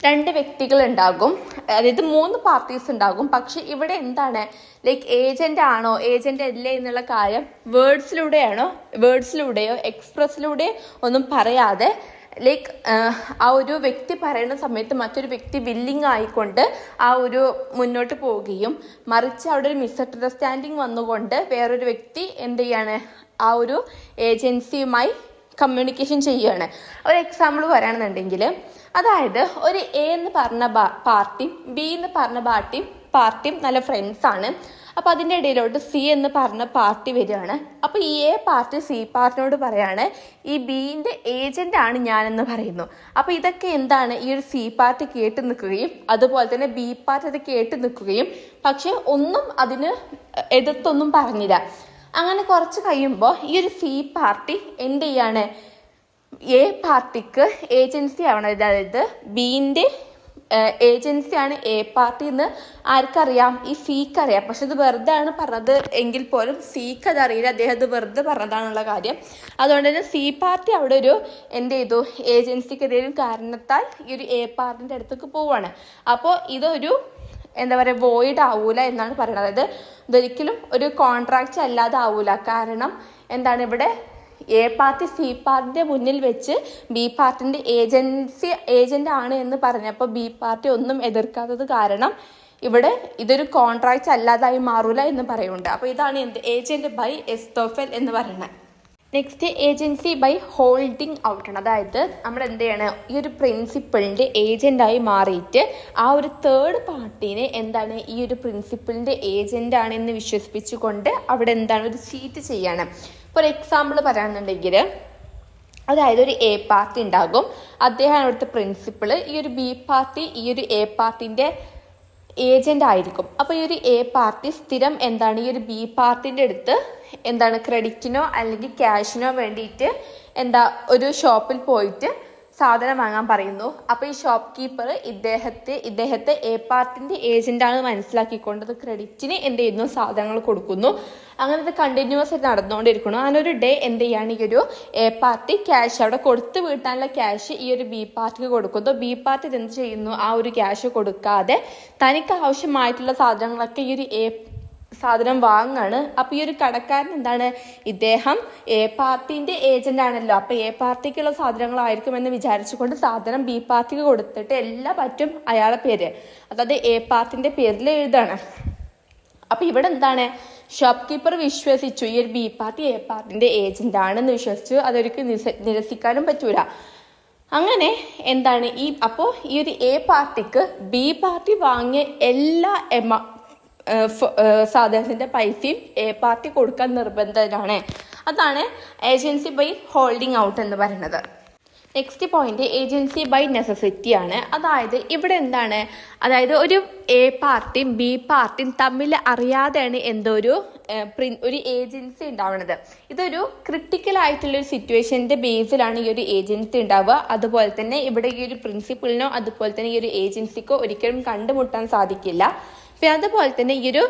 Speaker 1: രണ്ട് വ്യക്തികൾ ഉണ്ടാകും, അതായത് 3 പാർട്ടീസ് ഉണ്ടാകും. പക്ഷെ ഇവിടെ എന്താണ്, ഏജന്റ് ആണോ ഏജന്റ് അല്ലേ എന്നുള്ള കാര്യം വേർഡ്സിലൂടെയോ എക്സ്പ്രസിലൂടെയോ ഒന്നും പറയാതെ ആ ഒരു വ്യക്തി പറയുന്ന സമയത്ത് മറ്റൊരു വ്യക്തി വില്ലിങ് ആയിക്കൊണ്ട് ആ ഒരു മുന്നോട്ട് പോവുകയും, മറിച്ച് അവിടെ ഒരു മിസ്അണ്ടർസ്റ്റാൻഡിങ് വന്നുകൊണ്ട് വേറൊരു വ്യക്തി എന്ത് ചെയ്യാണ്, ആ ഒരു ഏജൻസിയുമായി കമ്മ്യൂണിക്കേഷൻ ചെയ്യുകയാണ്. ഒരു എക്സാമ്പിൾ പറയുകയാണെന്നുണ്ടെങ്കിൽ, അതായത് ഒരു എ എന്ന് പറഞ്ഞ പാർട്ടിയും ബി എന്ന് പറഞ്ഞ പാർട്ടിയും നല്ല ഫ്രണ്ട്സാണ്. അപ്പോൾ അതിൻ്റെ ഇടയിലോട്ട് സി എന്ന് പറഞ്ഞ പാർട്ടി വരികയാണ്. അപ്പോൾ ഈ എ പാർട്ടി സി പാർട്ടിനോട് പറയാണ്, ഈ ബിൻ്റെ ഏജന്റ് ആണ് ഞാനെന്ന് പറയുന്നു. അപ്പോൾ ഇതൊക്കെ എന്താണ്, ഈ ഒരു സി പാർട്ടി കേട്ട് നിൽക്കുകയും അതുപോലെ തന്നെ ബി പാർട്ടി അത് കേട്ട് നിൽക്കുകയും പക്ഷെ ഒന്നും അതിന് എതിർത്തൊന്നും പറഞ്ഞില്ല. അങ്ങനെ കുറച്ച് കഴിയുമ്പോൾ ഈ ഒരു സി പാർട്ടി എന്ത് ചെയ്യാണ്, എ പാർട്ടിക്ക് ഏജൻസി ആവണം. അതായത് ബിൻ്റെ ഏജൻസിയാണ് എ പാർട്ടി എന്ന് ആർക്കറിയാം, ഈ സിക്ക് അറിയാം. പക്ഷെ ഇത് വെറുതെ ആണ് പറഞ്ഞത് എങ്കിൽ പോലും സിക്ക് അത് അറിയില്ല, അദ്ദേഹം അത് വെറുതെ പറഞ്ഞതാണുള്ള കാര്യം. അതുകൊണ്ട് തന്നെ സി പാർട്ടി അവിടെ ഒരു എന്ത് ചെയ്തു, ഏജൻസിക്ക് എന്തെങ്കിലും കാരണത്താൽ ഈ ഒരു എ പാർട്ടിൻ്റെ അടുത്തേക്ക് പോവുകയാണ്. അപ്പോൾ ഇതൊരു വോയിഡ് ആവൂല എന്നാണ് പറയുന്നത്. അതായത് ഇതൊരിക്കലും ഒരു കോൺട്രാക്റ്റ് അല്ലാതെ ആവൂല. കാരണം എന്താണ്, ഇവിടെ എ പാർട്ടി സി പാർട്ടിന്റെ മുന്നിൽ വെച്ച് ബി പാർട്ടിന്റെ ഏജന്റ് ആണ് എന്ന് പറഞ്ഞപ്പോൾ ബി പാർട്ടി ഒന്നും എതിർക്കാത്തത് കാരണം ഇവിടെ ഇതൊരു കോൺട്രാക്റ്റ് അല്ലാതായി മാറൂല എന്ന് പറയുന്നുണ്ട്. അപ്പോൾ ഇതാണ് ഏജന്റ് ബൈ എസ്തോഫൽ എന്ന് പറയുന്നത്. Next agency by holding out ആണ്. അതായത് നമ്മൾ എന്ത് ചെയ്യണം, ഈ ഒരു പ്രിൻസിപ്പിളിൻ്റെ ഏജൻ്റായി മാറിയിട്ട് ആ ഒരു തേർഡ് പാർട്ടീനെ എന്താണ്, ഈ ഒരു പ്രിൻസിപ്പിളിൻ്റെ ഏജൻ്റ് ആണെന്ന് വിശ്വസിപ്പിച്ചുകൊണ്ട് അവിടെ എന്താണ് ഒരു ചീറ്റ് ചെയ്യണം. ഇപ്പോൾ ഒരു എക്സാമ്പിൾ പറയുകയാണെന്നുണ്ടെങ്കിൽ, അതായത് ഒരു എ പാർട്ടി ഉണ്ടാകും, അദ്ദേഹം അവിടുത്തെ പ്രിൻസിപ്പിൾ, ഈ ഒരു ബി പാർട്ടി ഈ ഒരു എ പാർട്ടിൻ്റെ ഏജൻ്റ് ആയിരിക്കും. അപ്പോൾ ഈ ഒരു എ പാർട്ടി സ്ഥിരം എന്താണ്, ഈ ഒരു ബി പാർട്ടിൻ്റെ അടുത്ത് എന്താണ് ക്രെഡിറ്റിനോ അല്ലെങ്കിൽ ക്യാഷിനോ വേണ്ടിയിട്ട് ഒരു ഷോപ്പിൽ പോയിട്ട് സാധനം വാങ്ങാൻ പറയുന്നു. അപ്പോൾ ഈ ഷോപ്പ് കീപ്പർ ഇദ്ദേഹത്തെ എ പാർട്ടിൻ്റെ ഏജൻ്റാണ് മനസ്സിലാക്കിക്കൊണ്ട് ക്രെഡിറ്റിന് എന്ത് ചെയ്യുന്നു, സാധനങ്ങൾ കൊടുക്കുന്നു. അങ്ങനെ ഇത് കണ്ടിന്യൂസ് ആയിട്ട് നടന്നുകൊണ്ടിരിക്കുന്നു. അങ്ങനെ ഒരു ഡേ എന്ത് ചെയ്യാണ്, ഈ ഒരു എ പാർട്ടി ക്യാഷ് അവിടെ കൊടുത്ത് വീട്ടാനുള്ള ക്യാഷ് ഈ ഒരു ബി പാർട്ടിക്ക് കൊടുക്കുന്നു. ബി പാർട്ടി എന്ത് ചെയ്യുന്നു, ആ ഒരു ക്യാഷ് കൊടുക്കാതെ തനിക്ക് ആവശ്യമായിട്ടുള്ള സാധനങ്ങളൊക്കെ ഈ ഒരു സാധനം വാങ്ങാണ്. അപ്പോൾ ഈ ഒരു കടക്കാരൻ എന്താണ്, ഇദ്ദേഹം എ പാർട്ടിൻ്റെ ഏജന്റ് ആണല്ലോ, അപ്പോൾ എ പാർട്ടിക്കുള്ള സാധനങ്ങളായിരിക്കുമെന്ന് വിചാരിച്ചുകൊണ്ട് സാധനം ബി പാർട്ടിക്ക് കൊടുത്തിട്ട് എല്ലാ പറ്റും അയാളുടെ പേര്, അതായത് എ പാർട്ടിൻ്റെ പേരിൽ എഴുതാണ്. അപ്പോൾ ഇവിടെ എന്താണ്, ഷോപ്പ് കീപ്പർ വിശ്വസിച്ചു ഈ ഒരു ബി പാർട്ടി എ പാർട്ടിന്റെ ഏജന്റ് ആണെന്ന് വിശ്വസിച്ചു, അതൊരിക്കൽ നിരസിക്കാനും പറ്റൂല. അങ്ങനെ എന്താണ് അപ്പോൾ ഈ ഒരു എ പാർട്ടിക്ക് ബി പാർട്ടി വാങ്ങിയ എല്ലാ സാധനത്തിന്റെ പൈസയും എ പാർട്ടി കൊടുക്കാൻ നിർബന്ധമാണ്. അതാണ് ഏജൻസി ബൈ ഹോൾഡിംഗ് ഔട്ട് എന്ന് പറയുന്നത്. Next point agency by necessity ആണ്. അതായത് ഇവിടെ എന്താണ്, അതായത് ഒരു എ പാർട്ടിയും ബി പാർട്ടിയും തമ്മിൽ അറിയാതെയാണ് ഒരു ഏജൻസി ഉണ്ടാവുന്നത്. ഇതൊരു ക്രിട്ടിക്കൽ ആയിട്ടുള്ള ഒരു സിറ്റുവേഷന്റെ ബേസിലാണ് ഈ ഒരു ഏജൻസി ഉണ്ടാവുക. അതുപോലെ തന്നെ ഇവിടെ ഈ ഒരു പ്രിൻസിപ്പിളിനോ അതുപോലെ തന്നെ ഈ ഒരു ഏജൻസിക്കോ ഒരിക്കലും കണ്ടുമുട്ടാൻ സാധിക്കില്ല. പിന്നെ അതുപോലെ തന്നെ ഈ ഒരു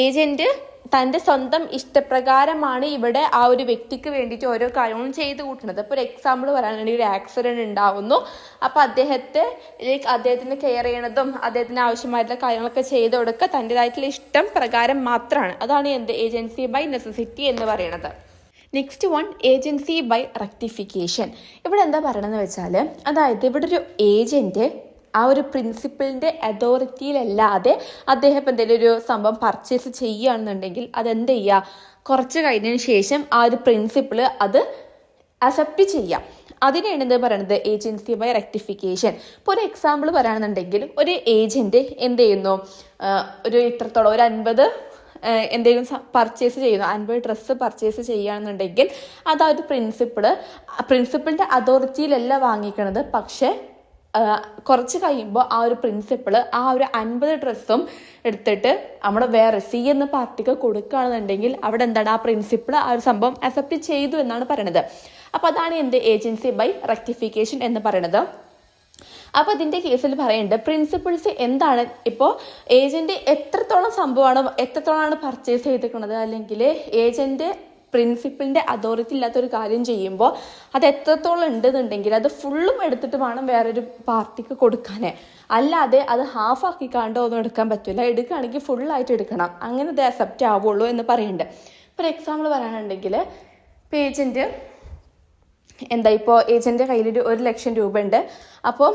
Speaker 1: ഏജന്റ് തൻ്റെ സ്വന്തം ഇഷ്ടപ്രകാരമാണ് ഇവിടെ ആ ഒരു വ്യക്തിക്ക് വേണ്ടിയിട്ട് ഓരോ കാര്യങ്ങളും ചെയ്തു കൂട്ടുന്നത്. ഇപ്പോൾ ഒരു എക്സാമ്പിൾ പറയുകയാണെങ്കിൽ ഒരു ആക്സിഡന്റ് ഉണ്ടാവുന്നു, അപ്പോൾ അദ്ദേഹത്തിന് കെയർ ചെയ്യണതും അദ്ദേഹത്തിന് ആവശ്യമായിട്ടുള്ള കാര്യങ്ങളൊക്കെ ചെയ്തു കൊടുക്കുക തൻ്റെതായിട്ടുള്ള ഇഷ്ടം പ്രകാരം മാത്രമാണ്. അതാണ് ഏജൻസി ബൈ നെസസിറ്റി എന്ന് പറയുന്നത്. Next one agency by rectification. ഇവിടെ എന്താ പറയണമെന്ന് വെച്ചാൽ, അതായത് ഇവിടെ ഒരു ഏജന്റ് ആ ഒരു പ്രിൻസിപ്പിളിൻ്റെ അതോറിറ്റിയിലല്ലാതെ അദ്ദേഹം ഇപ്പം എന്തെങ്കിലും ഒരു സംഭവം പർച്ചേസ് ചെയ്യുകയാണെന്നുണ്ടെങ്കിൽ അതെന്ത് ചെയ്യുക, കുറച്ച് കഴിഞ്ഞതിന് ശേഷം ആ ഒരു പ്രിൻസിപ്പിള് അത് അക്സെപ്റ്റ് ചെയ്യാം. അതിനെയാണ് എന്താ പറയുന്നത്, ഏജൻസി ബൈ റെക്ടിഫിക്കേഷൻ. ഇപ്പോൾ ഒരു എക്സാമ്പിൾ പറയുകയാണെന്നുണ്ടെങ്കിൽ ഒരു ഏജന്റ് എന്ത് ചെയ്യുന്നു, ഒരു ഇത്രത്തോളം ഒരു 50 എന്തെങ്കിലും പർച്ചേസ് ചെയ്യുന്നു, 50 ഡ്രസ്സ് പർച്ചേസ് ചെയ്യുകയാണെന്നുണ്ടെങ്കിൽ അത് ആ ഒരു പ്രിൻസിപ്പിളിൻ്റെ അതോറിറ്റിയിലല്ല വാങ്ങിക്കണത്. പക്ഷേ കുറച്ച് കഴിയുമ്പോൾ ആ ഒരു പ്രിൻസിപ്പിൾ ആ ഒരു 50 ഡ്രസ്സും എടുത്തിട്ട് നമ്മുടെ വേറെ സി എന്ന പാർട്ടിക്ക് കൊടുക്കുകയാണെന്നുണ്ടെങ്കിൽ അവിടെ എന്താണ്, ആ പ്രിൻസിപ്പിൾ ആ ഒരു സംഭവം അക്സെപ്റ്റ് ചെയ്തു എന്നാണ് പറയുന്നത്. അപ്പോൾ അതാണ് ഏജൻസി ബൈ റെക്ടിഫിക്കേഷൻ എന്ന് പറയുന്നത്. അപ്പോൾ ഇതിൻ്റെ കേസിൽ പറയുന്നുണ്ട് പ്രിൻസിപ്പിൾസ് എന്താണ്, ഇപ്പോൾ ഏജന്റ് എത്രത്തോളമാണ് പർച്ചേസ് ചെയ്തിരിക്കുന്നത്, അല്ലെങ്കിൽ ഏജന്റ് പ്രിൻസിപ്പിളിൻ്റെ അതോറിറ്റി ഇല്ലാത്തൊരു കാര്യം ചെയ്യുമ്പോൾ അത് എത്രത്തോളം ഉണ്ടെന്നുണ്ടെങ്കിൽ അത് ഫുള്ളും എടുത്തിട്ട് വേണം വേറൊരു പാർട്ടിക്ക് കൊടുക്കാൻ. അല്ലാതെ അത് ഹാഫ് ആക്കിക്കാണ്ടോ ഒന്നും എടുക്കാൻ പറ്റില്ല. എടുക്കുകയാണെങ്കിൽ ഫുള്ളായിട്ട് എടുക്കണം, അങ്ങനെ അത് അക്സെപ്റ്റ് ആവുള്ളൂ എന്ന് പറയുന്നുണ്ട്. ഇപ്പോൾ എക്സാമ്പിൾ പറയുകയാണെന്നുണ്ടെങ്കിൽ ഇപ്പോൾ ഏജന്റ് ഇപ്പോൾ ഏജൻ്റെ കയ്യിൽ 1 ലക്ഷം രൂപ ഉണ്ട്. അപ്പോൾ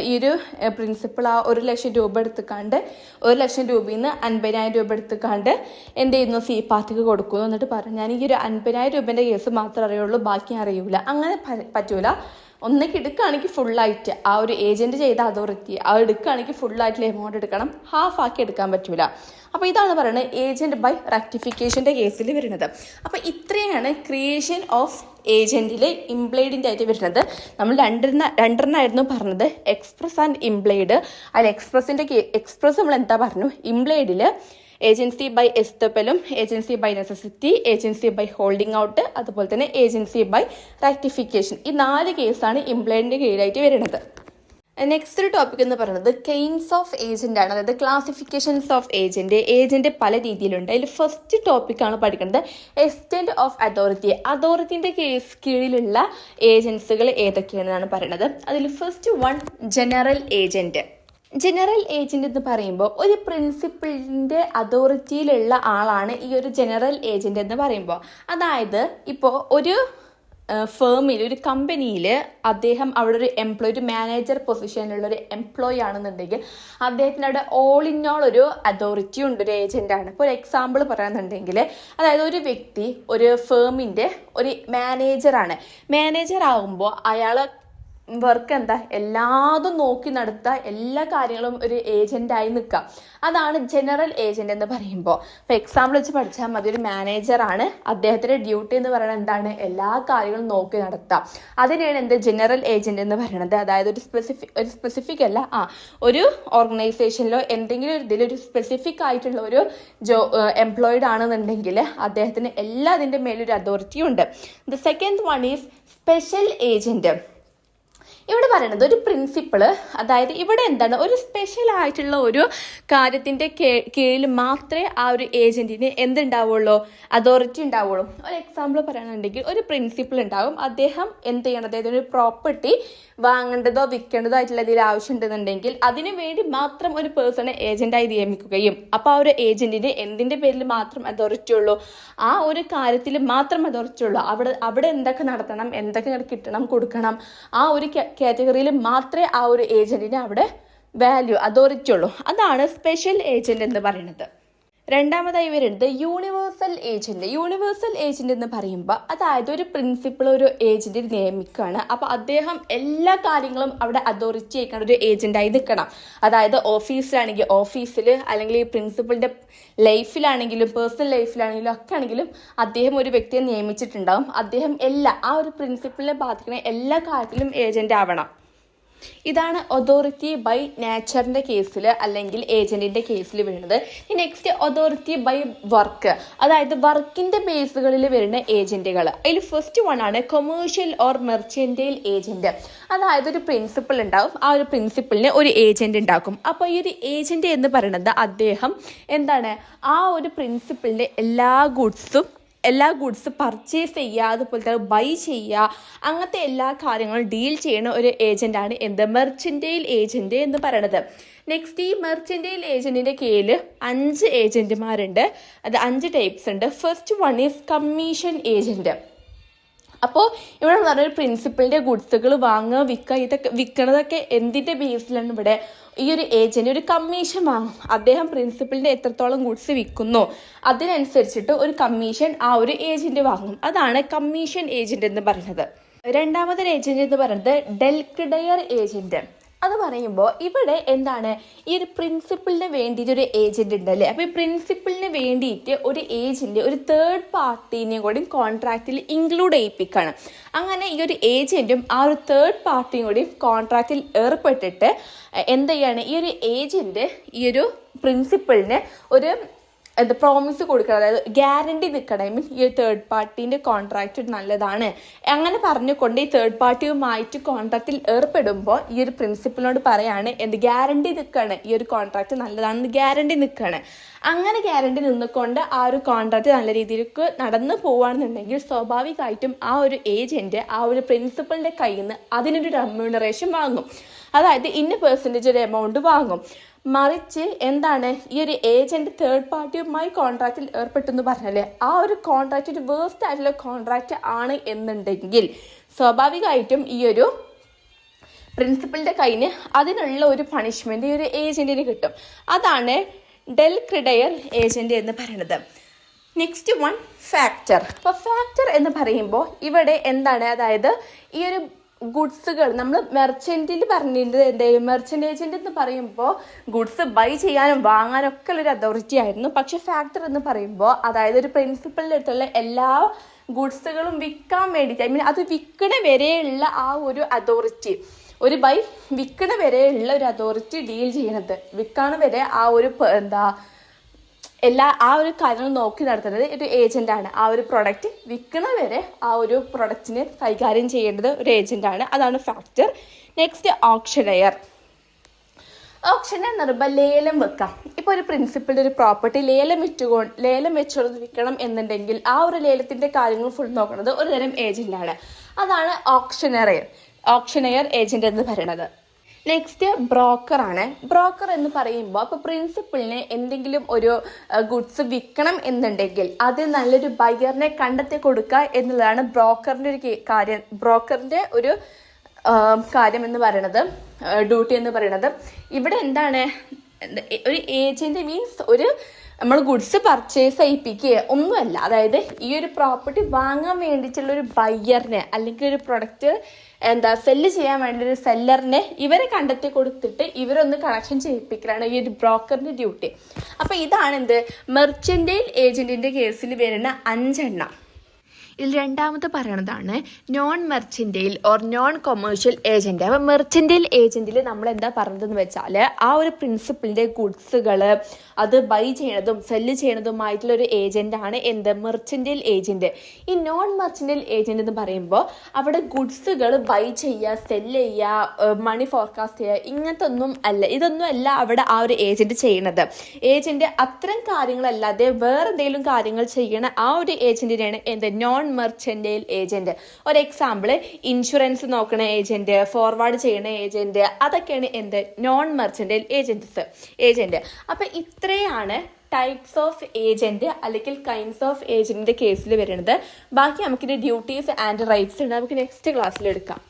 Speaker 1: ഈ ഒരു പ്രിൻസിപ്പിൾ ആ 1 ലക്ഷം രൂപ എടുത്തുക്കാണ്ട് 1 ലക്ഷം രൂപയിൽ നിന്ന് 50,000 രൂപ എടുത്തുക്കാണ്ട് എന്ത് ചെയ്യുന്നു, സി പാർട്ടിക്ക് കൊടുക്കുന്നു. എന്നിട്ട് പറഞ്ഞു ഞാൻ ഈ ഒരു 50,000 രൂപേൻ്റെ കേസ് മാത്രമേ അറിയുള്ളൂ, ബാക്കി അറിയൂല. അങ്ങനെ പറ്റൂല. ഒന്നേക്ക് എടുക്കുകയാണെങ്കിൽ ഫുള്ളായിട്ട് ആ ഒരു ഏജന്റ് ചെയ്ത അതോറിറ്റി എടുക്കുകയാണെങ്കിൽ ഫുള്ളായിട്ടുള്ള എമൗണ്ട് എടുക്കണം, ഹാഫ് ആക്കി എടുക്കാൻ പറ്റൂല. അപ്പോൾ ഇതാണ് പറയുന്നത് ഏജന്റ് ബൈ റെക്ടിഫിക്കേഷൻ്റെ കേസിൽ വരുന്നത്. അപ്പോൾ ഇത്രയാണ് ക്രിയേഷൻ ഓഫ് ഏജന്റിൽ ഇംപ്ലൈഡിൻ്റെ ആയിട്ട് വരുന്നത്. നമ്മൾ രണ്ടെണ്ണമായിരുന്നു പറഞ്ഞത്, എക്സ്പ്രസ് ആൻഡ് ഇംപ്ലൈഡ്. അതിൽ എക്സ്പ്രസ് നമ്മൾ എന്താ പറഞ്ഞു, ഇംപ്ലൈഡിൽ ഏജൻസി ബൈ എസ്തപ്പലും agency by necessity, agency by holding out, അതുപോലെ തന്നെ ഏജൻസി ബൈ റെക്ടിഫിക്കേഷൻ. ഈ 4 കേസാണ് ഇംപ്ലൈഡിൻ്റെ കീഴിലായിട്ട് വരുന്നത്. നെക്സ്റ്റ് ഒരു ടോപ്പിക് എന്ന് പറയുന്നത് കെയിൻസ് ഓഫ് ഏജന്റ് ആണ്. അതായത് ക്ലാസിഫിക്കേഷൻസ് ഓഫ് ഏജന്റ് പല രീതിയിലുണ്ട്. അതിൽ ഫസ്റ്റ് ടോപ്പിക്കാണ് പഠിക്കുന്നത് എക്സ്റ്റെന്റ് ഓഫ് അതോറിറ്റിന്റെ കീഴിലുള്ള ഏജൻസികൾ ഏതൊക്കെയാണെന്നാണ് പറയുന്നത്. അതിൽ ഫസ്റ്റ് വൺ ജനറൽ ഏജന്റ് എന്ന് പറയുമ്പോൾ ഒരു പ്രിൻസിപ്പിളിൻ്റെ അതോറിറ്റിയിലുള്ള ആളാണ് ഈ ഒരു ജനറൽ ഏജന്റ് എന്ന് പറയുമ്പോൾ. അതായത് ഇപ്പോൾ ഒരു ഫേമിൽ, ഒരു കമ്പനിയിൽ അദ്ദേഹം അവിടെ ഒരു മാനേജർ പൊസിഷനിലുള്ള ഒരു എംപ്ലോയി ആണെന്നുണ്ടെങ്കിൽ അദ്ദേഹത്തിന് അവിടെ ഓൾ ഇൻ ഓൾ ഒരു അതോറിറ്റി ഉണ്ട്, ഒരു ഏജന്റാണ്. ഇപ്പോൾ ഒരു എക്സാമ്പിൾ പറയുന്നുണ്ടെങ്കിൽ, അതായത് ഒരു വ്യക്തി ഒരു ഫേമിൻ്റെ ഒരു മാനേജർ ആകുമ്പോൾ അയാൾ വർക്ക് എന്താ, എല്ലാതും നോക്കി നടത്തുക, എല്ലാ കാര്യങ്ങളും ഒരു ഏജന്റായി നിൽക്കുക. അതാണ് ജനറൽ ഏജന്റ് എന്ന് പറയുമ്പോൾ. ഇപ്പോൾ എക്സാമ്പിൾ വെച്ച് പഠിച്ചാൽ മതി, ഒരു മാനേജറാണ്, അദ്ദേഹത്തിൻ്റെ ഡ്യൂട്ടി എന്ന് പറയുന്നത് എന്താണ്, എല്ലാ കാര്യങ്ങളും നോക്കി നടത്തുക. അതിനെയാണ് ജനറൽ ഏജന്റ് എന്ന് പറയുന്നത്. അതായത് ഒരു സ്പെസിഫിക് അല്ല, ഒരു ഓർഗനൈസേഷനിലോ എന്തെങ്കിലും ഒരു ഇതിലൊരു സ്പെസിഫിക് ആയിട്ടുള്ള ഒരു എംപ്ലോയിഡ് ആണെന്നുണ്ടെങ്കിൽ അദ്ദേഹത്തിന് എല്ലാതിൻ്റെ മേലൊരു അതോറിറ്റി ഉണ്ട്. The second one is special agent. ഇവിടെ പറയുന്നത് ഒരു പ്രിൻസിപ്പിള്, അതായത് ഇവിടെ എന്താണ്, ഒരു സ്പെഷ്യൽ ആയിട്ടുള്ള ഒരു കാര്യത്തിൻ്റെ കീഴിൽ മാത്രമേ ആ ഒരു ഏജന്റിന് എന്തുണ്ടാവുള്ളൂ, അതോറിറ്റി ഉണ്ടാവുള്ളൂ. ഒരു എക്സാമ്പിൾ പറയുകയാണെന്നുണ്ടെങ്കിൽ ഒരു പ്രിൻസിപ്പിൾ ഉണ്ടാകും, അദ്ദേഹം എന്ത് ചെയ്യണം, അദ്ദേഹത്തിന് ഒരു പ്രോപ്പർട്ടി വാങ്ങേണ്ടതോ വിൽക്കേണ്ടതോ ആയിട്ടുള്ള ഇതിൽ ആവശ്യമുണ്ടെന്നുണ്ടെങ്കിൽ അതിനു വേണ്ടി മാത്രം ഒരു പേഴ്സണെ ഏജന്റായി നിയമിക്കുകയും അപ്പോൾ ആ ഒരു ഏജന്റിന് എന്തിൻ്റെ പേരിൽ മാത്രം അതോറിറ്റി ഉള്ളൂ, ആ ഒരു കാര്യത്തിൽ മാത്രം അതോറിറ്റി ഉള്ളൂ. അവിടെ എന്തൊക്കെ നടത്തണം, എന്തൊക്കെ കിട്ടണം, കൊടുക്കണം, ആ ഒരു കാറ്റഗറിയിൽ മാത്രമേ ആ ഒരു ഏജന്റിന് അവിടെ അതോറിറ്റി ഉള്ളൂ. അതാണ് സ്പെഷ്യൽ ഏജന്റ് എന്ന് പറയുന്നത്. രണ്ടാമതായി വരുന്നത് യൂണിവേഴ്സൽ ഏജന്റ്. യൂണിവേഴ്സൽ ഏജന്റ് എന്ന് പറയുമ്പോൾ അതായത് ഒരു പ്രിൻസിപ്പൾ ഒരു ഏജന്റിനെ നിയമിക്കുകയാണ്. അപ്പോൾ അദ്ദേഹം എല്ലാ കാര്യങ്ങളും അവിടെ അതോറിറ്റി ആയിക്കാണ് ഒരു ഏജന്റായി നിൽക്കണം. അതായത് ഓഫീസിലാണെങ്കിൽ ഓഫീസിൽ, അല്ലെങ്കിൽ ഈ പ്രിൻസിപ്പളിന്റെ ലൈഫിലാണെങ്കിലും പേഴ്സണൽ ലൈഫിലാണെങ്കിലും ഒക്കെ ആണെങ്കിലും അദ്ദേഹം ഒരു വ്യക്തിയെ നിയമിച്ചിട്ടുണ്ടാകും. അദ്ദേഹം ആ ഒരു പ്രിൻസിപ്പളിനെ ബാധിക്കുന്ന എല്ലാ കാര്യത്തിലും ഏജന്റ് ആവണം. ഇതാണ് അതോറിറ്റി ബൈ നേച്ചറിന്റെ കേസിൽ അല്ലെങ്കിൽ ഏജന്റിന്റെ കേസിൽ വരുന്നത്. നെക്സ്റ്റ് അതോറിറ്റി ബൈ വർക്ക്, അതായത് വർക്കിന്റെ ബേസുകളിൽ വരുന്ന ഏജന്റുകൾ. അതിൽ ഫസ്റ്റ് വൺ ആണ് കൊമേഴ്ഷ്യൽ ഓർ മെർച്ചന്റൈൽ ഏജന്റ്. അതായത് ഒരു പ്രിൻസിപ്പൾ ഉണ്ടാവും, ആ ഒരു പ്രിൻസിപ്പളിന് ഒരു ഏജന്റ് ഉണ്ടാക്കും. അപ്പോൾ ഈ ഒരു ഏജന്റ് എന്ന് പറയുന്നത് അദ്ദേഹം ആ ഒരു പ്രിൻസിപ്പളിന്റെ എല്ലാ ഗുഡ്സ് പർച്ചേസ് ചെയ്യുക, അതുപോലെ തന്നെ ബൈ ചെയ്യുക, അങ്ങനത്തെ എല്ലാ കാര്യങ്ങളും ഡീൽ ചെയ്യുന്ന ഒരു ഏജന്റാണ് മെർച്ചന്റൈൽ ഏജന്റ് എന്ന് പറയുന്നത്. നെക്സ്റ്റ് ഈ മെർച്ചന്റൈൽ ഏജന്റിന്റെ കീഴിൽ 5 ഏജന്റുമാരുണ്ട്. അത് 5 ടൈപ്സ് ഉണ്ട്. First one is commission agent. അപ്പോൾ ഇവിടെ പറഞ്ഞൊരു പ്രിൻസിപ്പളിന്റെ ഗുഡ്സുകൾ വാങ്ങുക, വിൽക്കണതൊക്കെ എന്തിൻ്റെ ബേസിലാണ്? ഇവിടെ ഈ ഒരു ഏജന്റ് ഒരു കമ്മീഷൻ വാങ്ങും. അദ്ദേഹം പ്രിൻസിപ്പളിന്റെ എത്രത്തോളം ഗുഡ്സ് വിൽക്കുന്നു അതിനനുസരിച്ചിട്ട് ഒരു കമ്മീഷൻ ആ ഒരു ഏജന്റ് വാങ്ങും. അതാണ് കമ്മീഷൻ ഏജന്റ് എന്ന് പറയുന്നത്. രണ്ടാമതൊരു ഏജന്റ് എന്ന് പറയുന്നത് ഡെൽക്രിഡയർ ഏജന്റ്. അത് പറയുമ്പോൾ ഇവിടെ ഈ ഒരു പ്രിൻസിപ്പളിന് വേണ്ടിയിട്ട് ഒരു ഏജന്റ് ഉണ്ടല്ലേ. അപ്പോൾ ഈ പ്രിൻസിപ്പളിന് വേണ്ടിയിട്ട് ഒരു ഏജന്റ് ഒരു തേർഡ് പാർട്ടീനെയും കൂടി കോൺട്രാക്റ്റിൽ ഇൻക്ലൂഡ് ചെയ്യിപ്പിക്കുകയാണ്. അങ്ങനെ ഈ ഒരു ഏജന്റും ആ ഒരു തേർഡ് പാർട്ടിയും കൂടി കോൺട്രാക്റ്റിൽ ഏർപ്പെട്ടിട്ട് ഈ ഒരു ഏജന്റ് ഈ ഒരു പ്രിൻസിപ്പളിന് ഒരു പ്രോമിസ് കൊടുക്കണം, അതായത് ഗ്യാരണ്ടി നിൽക്കണം. ഈ ഒരു തേർഡ് പാർട്ടീൻ്റെ കോൺട്രാക്റ്റ് നല്ലതാണ് അങ്ങനെ പറഞ്ഞുകൊണ്ട് ഈ തേർഡ് പാർട്ടിയുമായിട്ട് കോൺട്രാക്റ്റിൽ ഏർപ്പെടുമ്പോൾ ഈ ഒരു പ്രിൻസിപ്പളിനോട് പറയാണ് ഗ്യാരണ്ടി നിൽക്കുകയാണ്, ഈ ഒരു കോൺട്രാക്റ്റ് നല്ലതാണെന്ന് ഗ്യാരണ്ടി നിൽക്കുകയാണ്. അങ്ങനെ ഗ്യാരണ്ടി നിന്നുകൊണ്ട് ആ ഒരു കോൺട്രാക്റ്റ് നല്ല രീതിയിലേക്ക് നടന്നു പോവുകയാണെന്നുണ്ടെങ്കിൽ സ്വാഭാവികമായിട്ടും ആ ഒരു ഏജന്റ് ആ ഒരു പ്രിൻസിപ്പളിൻ്റെ കയ്യിൽ നിന്ന് അതിനൊരു റെമ്യൂണറേഷൻ വാങ്ങും. അതായത് പെർസെൻറ്റേജ് ഒരു എമൗണ്ട് വാങ്ങും. മറിച്ച് ഈ ഒരു ഏജന്റ് തേർഡ് പാർട്ടിയുമായി കോൺട്രാക്റ്റിൽ ഏർപ്പെട്ടെന്ന് പറഞ്ഞാൽ ആ ഒരു കോൺട്രാക്റ്റ് ഒരു വേസ്റ്റ് ആയിട്ടുള്ള കോൺട്രാക്റ്റ് ആണ് എന്നുണ്ടെങ്കിൽ സ്വാഭാവികമായിട്ടും ഈ ഒരു പ്രിൻസിപ്പളിന്റെ കയ്യിൽ അതിനുള്ള ഒരു പണിഷ്മെന്റ് ഈ ഒരു ഏജന്റിന് കിട്ടും. അതാണ് ഡെൽക്രിഡയർ ഏജന്റ് എന്ന് പറയുന്നത്. Next one factor. അപ്പോൾ ഫാക്ടർ എന്ന് പറയുമ്പോൾ ഇവിടെ അതായത് ഈ ഒരു ഗുഡ്സുകൾ നമ്മൾ മെർച്ചൻറ്റിൽ പറഞ്ഞിട്ടുണ്ട്. മെർച്ചൻ്റ് ഏജന്റ് എന്ന് പറയുമ്പോൾ ഗുഡ്സ് ബൈ ചെയ്യാനും വാങ്ങാനും ഒക്കെ ഉള്ളൊരു അതോറിറ്റി ആയിരുന്നു. പക്ഷെ ഫാക്ടർ എന്ന് പറയുമ്പോൾ അതായത് ഒരു പ്രിൻസിപ്പളിൻ്റെ അടുത്തുള്ള എല്ലാ ഗുഡ്സുകളും വിൽക്കാൻ വേണ്ടിയിട്ട് അത് വിൽക്കണ വരെയുള്ള ആ ഒരു അതോറിറ്റി, ഒരു വിൽക്കണ വരെയുള്ള ഒരു അതോറിറ്റി ഡീൽ ചെയ്യണത്, വിൽക്കണ വരെ ആ ഒരു ആ ഒരു കാര്യങ്ങൾ നോക്കി നടത്തുന്നത് ഒരു ഏജന്റാണ്. ആ ഒരു പ്രൊഡക്റ്റ് വിൽക്കണ വരെ ആ ഒരു പ്രൊഡക്റ്റിനെ കൈകാര്യം ചെയ്യേണ്ടത് ഒരു ഏജന്റാണ്. അതാണ് ഫാക്ടർ. നെക്സ്റ്റ് ഓപ്ഷനെയർ. എന്ന് പറയുമ്പോൾ ലേലം വെക്കാം. ഇപ്പോൾ ഒരു പ്രിൻസിപ്പളിൻ്റെ ഒരു പ്രോപ്പർട്ടി ലേലം വെച്ചുകൊണ്ട് വിൽക്കണം എന്നുണ്ടെങ്കിൽ ആ ഒരു ലേലത്തിൻ്റെ കാര്യങ്ങൾ ഫുൾ നോക്കുന്നത് ഒരു തരം ഏജന്റാണ്. അതാണ് ഓപ്ഷനെയർ ഏജന്റ് എന്ന് പറയുന്നത്. നെക്സ്റ്റ് ബ്രോക്കറാണ്. ബ്രോക്കർ എന്ന് പറയുമ്പോൾ ഇപ്പോൾ പ്രിൻസിപ്പളിന് എന്തെങ്കിലും ഒരു ഗുഡ്സ് വിൽക്കണം എന്നുണ്ടെങ്കിൽ അത് നല്ലൊരു ബയറിനെ കണ്ടെത്തി കൊടുക്കുക എന്നുള്ളതാണ് ബ്രോക്കറിൻ്റെ ഒരു കാര്യം എന്ന് പറയുന്നത്, ഡ്യൂട്ടി എന്ന് പറയുന്നത്. ഇവിടെ ഒരു ഏജന്റ് മീൻസ് നമ്മൾ ഗുഡ്സ് പർച്ചേസ് ചെയ്യിപ്പിക്കുക ഒന്നുമല്ല. അതായത് ഈ ഒരു പ്രോപ്പർട്ടി വാങ്ങാൻ വേണ്ടിയിട്ടുള്ള ഒരു ബയ്യറിനെ അല്ലെങ്കിൽ ഒരു പ്രൊഡക്റ്റ് സെല്ല് ചെയ്യാൻ വേണ്ടി ഒരു സെല്ലറിനെ ഇവരെ കണ്ടെത്തി കൊടുത്തിട്ട് ഇവരൊന്ന് കണക്ഷൻ ചെയ്യിപ്പിക്കലാണ് ഈ ഒരു ബ്രോക്കറിന്റെ ഡ്യൂട്ടി. അപ്പോൾ ഇതാണ് മെർച്ചന്റൈൽ ഏജന്റിന്റെ കേസിൽ വരുന്ന 5 എണ്ണം. ഇതിൽ രണ്ടാമത് പറയണതാണ് non mercantile or non commercial agent. അപ്പോൾ മെർച്ചൻറ്റൈൽ ഏജന്റിൽ നമ്മൾ എന്താ പറഞ്ഞതെന്ന് വെച്ചാൽ ആ ഒരു പ്രിൻസിപ്പിളിന്റെ ഗുഡ്സുകൾ അത് ബൈ ചെയ്യണതും സെല്ല് ചെയ്യണതുമായിട്ടുള്ള ഒരു ഏജന്റാണ് മെർച്ചൻറ്റൈൽ ഏജന്റ്. ഈ നോൺ മെർച്ചൻറ്റൈൽ ഏജന്റ് എന്ന് പറയുമ്പോൾ അവിടെ ഗുഡ്സുകൾ ബൈ ചെയ്യുക, സെല്ല് ചെയ്യുക, മണി ഫോർകാസ്റ്റ് ചെയ്യുക, ഇതൊന്നും അല്ല അവിടെ ആ ഒരു ഏജന്റ് ചെയ്യണത്. ഏജന്റ് അത്തരം കാര്യങ്ങളല്ലാതെ വേറെ എന്തെങ്കിലും കാര്യങ്ങൾ ചെയ്യണ ആ ഒരു ഏജന്റിനെയാണ് നോൺ മെർച്ചൻറ്റൈൽ ഏജന്റ്. ഒരു എക്സാമ്പിൾ ഇൻഷുറൻസ് നോക്കണ ഏജന്റ്, ഫോർവേഡ് ചെയ്യണ ഏജന്റ്, അതൊക്കെയാണ് നോൺ മെർച്ചൻറ്റൈൽ ഏജന്റ്. അപ്പൊ ഇത്രയാണ് ടൈപ്സ് ഓഫ് ഏജന്റ് അല്ലെങ്കിൽ കൈൻഡ്സ് ഓഫ് ഏജന്റിന്റെ കേസിൽ വരുന്നത്. ബാക്കി നമുക്കിന്റെ ഡ്യൂട്ടീസ് ആൻഡ് റൈറ്റ്സ് ഉണ്ട്, നമുക്ക് നെക്സ്റ്റ് ക്ലാസ്സിൽ എടുക്കാം.